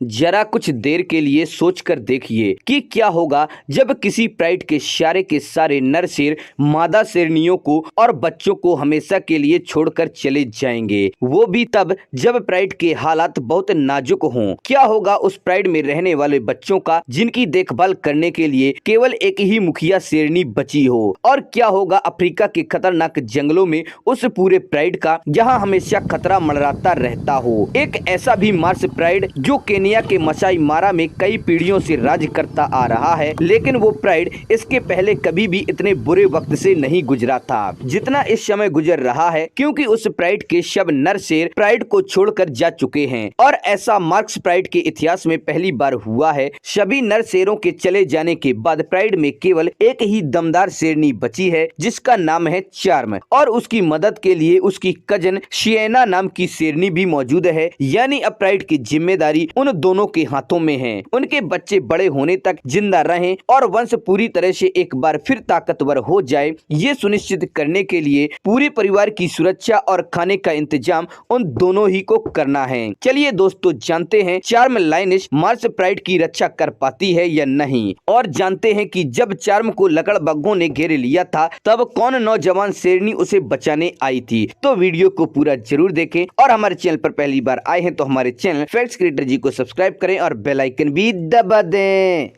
जरा कुछ देर के लिए सोचकर देखिए कि क्या होगा जब किसी प्राइड के सारे नर शेर मादा शेरनियों को और बच्चों को हमेशा के लिए छोड़कर चले जाएंगे, वो भी तब जब प्राइड के हालात बहुत नाजुक हों। क्या होगा उस प्राइड में रहने वाले बच्चों का जिनकी देखभाल करने के लिए केवल एक ही मुखिया शेरनी बची हो? और क्या होगा अफ्रीका के खतरनाक जंगलों में उस पूरे प्राइड का जहां हमेशा खतरा मंडराता रहता हो? एक ऐसा भी मार्स प्राइड जो केनिया के मसाई मारा में कई पीढ़ियों से राज करता आ रहा है, लेकिन वो प्राइड इसके पहले कभी भी इतने बुरे वक्त से नहीं गुजरा था जितना इस समय गुजर रहा है, क्योंकि उस प्राइड के सब नर शेर प्राइड को छोड़कर जा चुके हैं। और ऐसा मार्स प्राइड के इतिहास में पहली बार हुआ है। सभी नर शेरों के चले जाने के बाद प्राइड में केवल एक ही दमदार शेरनी बची है जिसका नाम है चार्म, और उसकी मदद के लिए उसकी कजन शिएना नाम की शेरनी भी मौजूद है। यानी अब प्राइड की जिम्मेदारी उन दोनों के हाथों में है। उनके बच्चे बड़े होने तक जिंदा रहें और वंश पूरी तरह से एक बार फिर ताकतवर हो जाए, ये सुनिश्चित करने के लिए पूरे परिवार की सुरक्षा और खाने का इंतजाम उन दोनों ही को करना है। चलिए दोस्तों, जानते हैं चार्म लाइनिश मार्स प्राइड की रक्षा कर पाती है या नहीं, और जानते हैं कि जब चार्म को लकड़बग्घों ने घेर लिया था तब कौन नौजवान शेरनी उसे बचाने आई थी। तो वीडियो को पूरा जरूर देखें, और हमारे चैनल पर पहली बार आए हैं तो हमारे चैनल फैक्ट्स क्रिएटर जी को सब्सक्राइब करें और बेल आइकन भी दबा दें।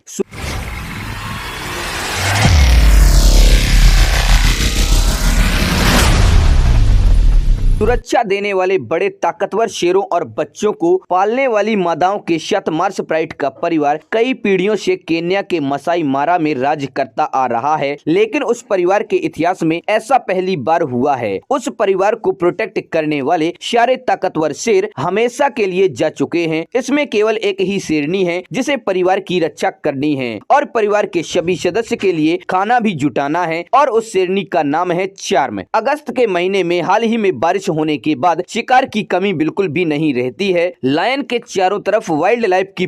सुरक्षा देने वाले बड़े ताकतवर शेरों और बच्चों को पालने वाली मादाओं के साथ मार्स प्राइड का परिवार कई पीढ़ियों से केन्या के मसाई मारा में राज करता आ रहा है, लेकिन उस परिवार के इतिहास में ऐसा पहली बार हुआ है। उस परिवार को प्रोटेक्ट करने वाले सारे ताकतवर शेर हमेशा के लिए जा चुके हैं। इसमें केवल एक ही शेरनी है जिसे परिवार की रक्षा करनी है और परिवार के सभी सदस्य के लिए खाना भी जुटाना है, और उस शेरनी का नाम है चार्म। अगस्त के महीने में हाल ही में बारिश होने के बाद शिकार की कमी बिल्कुल भी नहीं रहती है। लायन के चारों तरफ वाइल्ड लाइफ की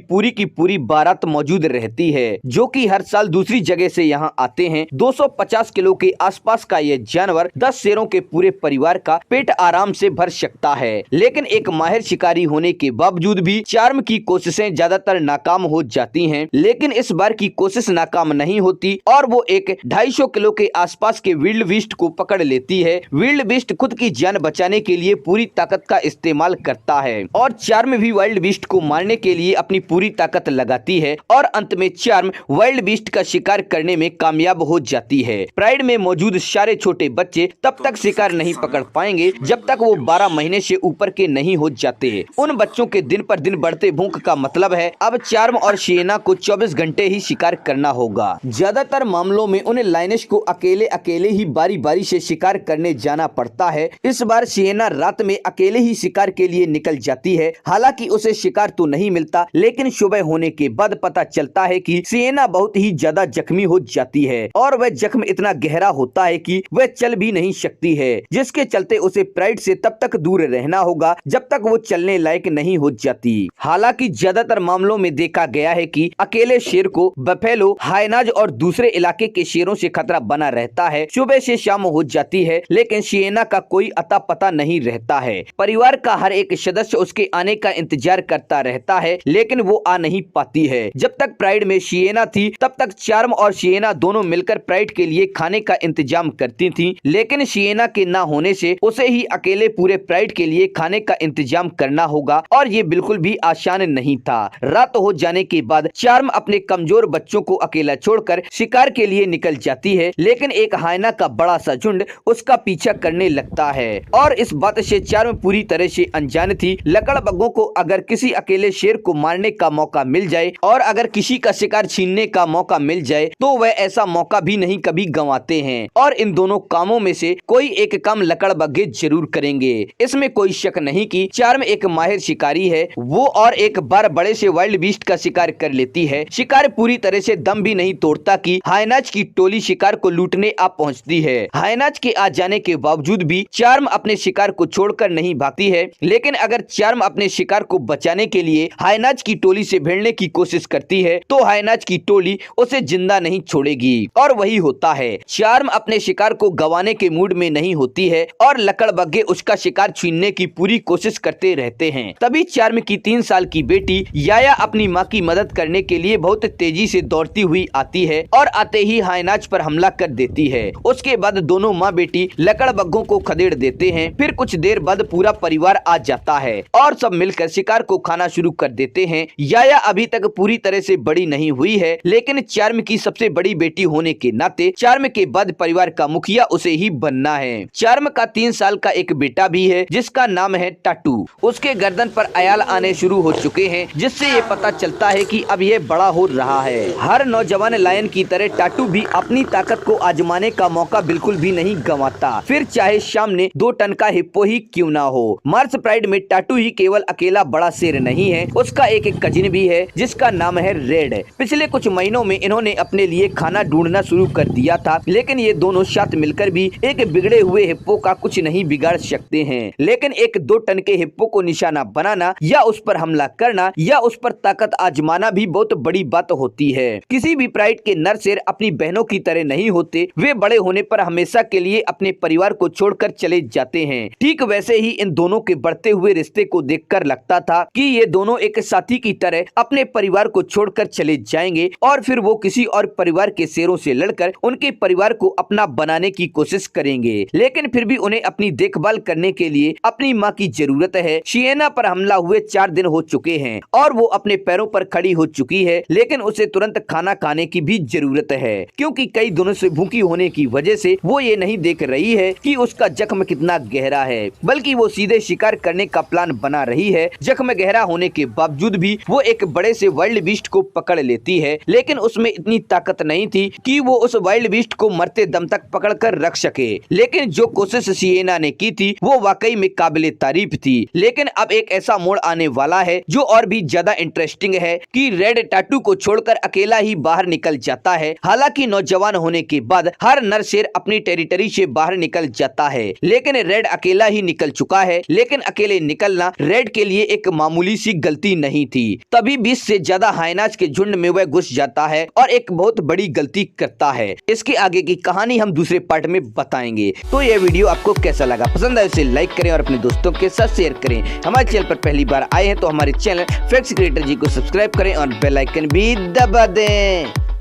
पूरी बारात मौजूद रहती है, जो कि हर साल दूसरी जगह से यहाँ आते हैं। 250 किलो के आसपास का ये जानवर 10 शेरों के पूरे परिवार का पेट आराम से भर सकता है, लेकिन एक माहिर शिकारी होने के बावजूद भी चार्म की कोशिशें ज्यादातर नाकाम हो जाती हैं। लेकिन इस बार की कोशिश नाकाम नहीं होती और वो एक 250 किलो के आसपास के विल्ड बीस्ट को पकड़ लेती है। विल्ड बीस्ट खुद की जान बचाने के लिए पूरी ताकत का इस्तेमाल करता है, और चार्म भी वाइल्ड बीस्ट को मारने के लिए अपनी पूरी ताकत लगाती है, और अंत में चार्म वाइल्ड बीस्ट का शिकार करने में कामयाब हो जाती है। प्राइड में मौजूद सारे छोटे बच्चे तब तक शिकार नहीं पकड़ पाएंगे जब तक वो 12 महीने से ऊपर के नहीं हो जाते। उन बच्चों के दिन पर दिन बढ़ते भूख का मतलब है अब चार्म और शिएना को 24 घंटे ही शिकार करना होगा। ज्यादातर मामलों में उन्हें लाइनिश को अकेले ही बारी बारी से शिकार करने जाना पड़ता है। इस बार शिएना रात में अकेले ही शिकार के लिए निकल जाती है। हालांकि उसे शिकार तो नहीं मिलता, लेकिन सुबह होने के बाद पता चलता है कि शिएना बहुत ही ज्यादा जख्मी हो जाती है, और वह जख्म इतना गहरा होता है कि वह चल भी नहीं सकती है, जिसके चलते उसे प्राइड से तब तक दूर रहना होगा जब तक वो चलने लायक नहीं हो जाती। हालांकि ज्यादातर मामलों में देखा गया है कि अकेले शेर को बफेलो, हाइनाज और दूसरे इलाके के शेरों से खतरा बना रहता है। सुबह से शाम हो जाती है, लेकिन शिएना का कोई अता पता नहीं रहता है। परिवार का हर एक सदस्य उसके आने का इंतजार करता रहता है, लेकिन वो आ नहीं पाती है। जब तक प्राइड में शिएना थी तब तक चार्म और शिएना दोनों मिलकर प्राइड के लिए खाने का इंतजाम करती थी, लेकिन शिएना के ना होने से उसे ही अकेले पूरे प्राइड के लिए खाने का इंतजाम करना होगा, और ये बिल्कुल भी आसान नहीं था। रात हो जाने के बाद चार्म अपने कमजोर बच्चों को अकेला छोड़कर शिकार के लिए निकल जाती है, लेकिन एक हाइना का बड़ा सा झुंड उसका पीछा करने लगता है, और इस बात से चार्म पूरी तरह से अनजान थी। लकड़बग्घों को अगर किसी अकेले शेर को मारने का मौका मिल जाए और अगर किसी का शिकार छीनने का मौका मिल जाए तो वह ऐसा मौका भी नहीं कभी गंवाते हैं, और इन दोनों कामों में से कोई एक काम लकड़बग्घे जरूर करेंगे। इसमें कोई शक नहीं कि चार्म एक माहिर शिकारी है। वो और एक बार बड़े से वाइल्ड बीस्ट का शिकार कर लेती है। शिकार पूरी तरह से दम भी नहीं तोड़ता कि हाइनाज की टोली शिकार को लूटने आ पहुंचती है। हाइनाज के आ जाने के बावजूद भी चार्म अपने शिकार को छोड़कर नहीं भागती है, लेकिन अगर चार्म अपने शिकार को बचाने के लिए हाइनाज की टोली से भिड़ने की कोशिश करती है तो हाइनाज की टोली उसे जिंदा नहीं छोड़ेगी। और वही होता है, चार्म अपने शिकार को गंवाने के मूड में नहीं होती है और लकड़बग्घे उसका शिकार छीनने की पूरी कोशिश करते रहते हैं। तभी चार्म की 3 साल की बेटी याया अपनी माँ की मदद करने के लिए बहुत तेजी से दौड़ती हुई आती है और आते ही हाइनाज पर हमला कर देती है। उसके बाद दोनों माँ बेटी लकड़बग्घों को खदेड़ देते हैं। फिर कुछ देर बाद पूरा परिवार आ जाता है और सब मिलकर शिकार को खाना शुरू कर देते हैं। याया अभी तक पूरी तरह से बड़ी नहीं हुई है, लेकिन चार्म की सबसे बड़ी बेटी होने के नाते चार्म के बाद परिवार का मुखिया उसे ही बनना है। चार्म का 3 साल का एक बेटा भी है जिसका नाम है टाटू। उसके गर्दन पर अयाल आने शुरू हो चुके हैं, जिससे ये पता चलता है कि अब ये बड़ा हो रहा है। हर नौजवान लायन की तरह टाटू भी अपनी ताकत को आजमाने का मौका बिल्कुल भी नहीं गंवाता, फिर चाहे सामने 2 टन का हिप्पो ही क्यों ना हो। मार्स प्राइड में टाटू ही केवल अकेला बड़ा शेर नहीं है, उसका एक कजिन भी है जिसका नाम है रेड। पिछले कुछ महीनों में इन्होंने अपने लिए खाना ढूंढना शुरू कर दिया था, लेकिन ये दोनों साथ मिलकर भी एक बिगड़े हुए हिप्पो का कुछ नहीं बिगाड़ सकते हैं। लेकिन एक 2 टन के हिप्पो को निशाना बनाना या उस पर हमला करना या उस पर ताकत आजमाना भी बहुत बड़ी बात होती है। किसी भी प्राइड के नर शेर अपनी बहनों की तरह नहीं होते, वे बड़े होने पर हमेशा के लिए अपने परिवार को छोड़कर चले जाते हैं। ठीक वैसे ही इन दोनों के बढ़ते हुए रिश्ते को देखकर लगता था कि ये दोनों एक साथी की तरह अपने परिवार को छोड़कर चले जाएंगे और फिर वो किसी और परिवार के शेरों से लड़कर उनके परिवार को अपना बनाने की कोशिश करेंगे। लेकिन फिर भी उन्हें अपनी देखभाल करने के लिए अपनी माँ की जरूरत है। सिएना पर हमला हुए 4 दिन हो चुके हैं और वो अपने पैरों पर खड़ी हो चुकी है, लेकिन उसे तुरंत खाना खाने की भी जरूरत है, क्योंकि कई दिनों से भूखी होने की वजह से वो ये नहीं देख रही है कि उसका जख्म कितना गहरा है, बल्कि वो सीधे शिकार करने का प्लान बना रही है। जख्म गहरा होने के बावजूद भी वो एक बड़े से वाइल्ड बीस्ट को पकड़ लेती है, लेकिन उसमें इतनी ताकत नहीं थी कि वो उस वाइल्ड बीस्ट को मरते दम तक पकड़कर रख सके। लेकिन जो कोशिश सिएना ने की थी वो वाकई में काबिले तारीफ थी। लेकिन अब एक ऐसा मोड़ आने वाला है जो और भी ज्यादा इंटरेस्टिंग है कि रेड टाटू को छोड़कर अकेला ही बाहर निकल जाता है। हालांकि नौजवान होने के बाद हर नर शेर अपनी टेरिटरी से बाहर निकल जाता है, लेकिन रेड अकेला ही निकल चुका है। लेकिन अकेले निकलना रेड के लिए एक मामूली सी गलती नहीं थी। तभी 20 से ज्यादा हाइनाज के झुंड में वह घुस जाता है और एक बहुत बड़ी गलती करता है। इसके आगे की कहानी हम दूसरे पार्ट में बताएंगे। तो यह वीडियो आपको कैसा लगा, पसंद आए इसे लाइक करें और अपने दोस्तों के साथ शेयर करें। हमारे चैनल पर पहली बार आए हैं तो हमारे चैनल फैक्ट्स क्रिएटर जी को सब्सक्राइब करें और बेल आइकन भी दबा दें।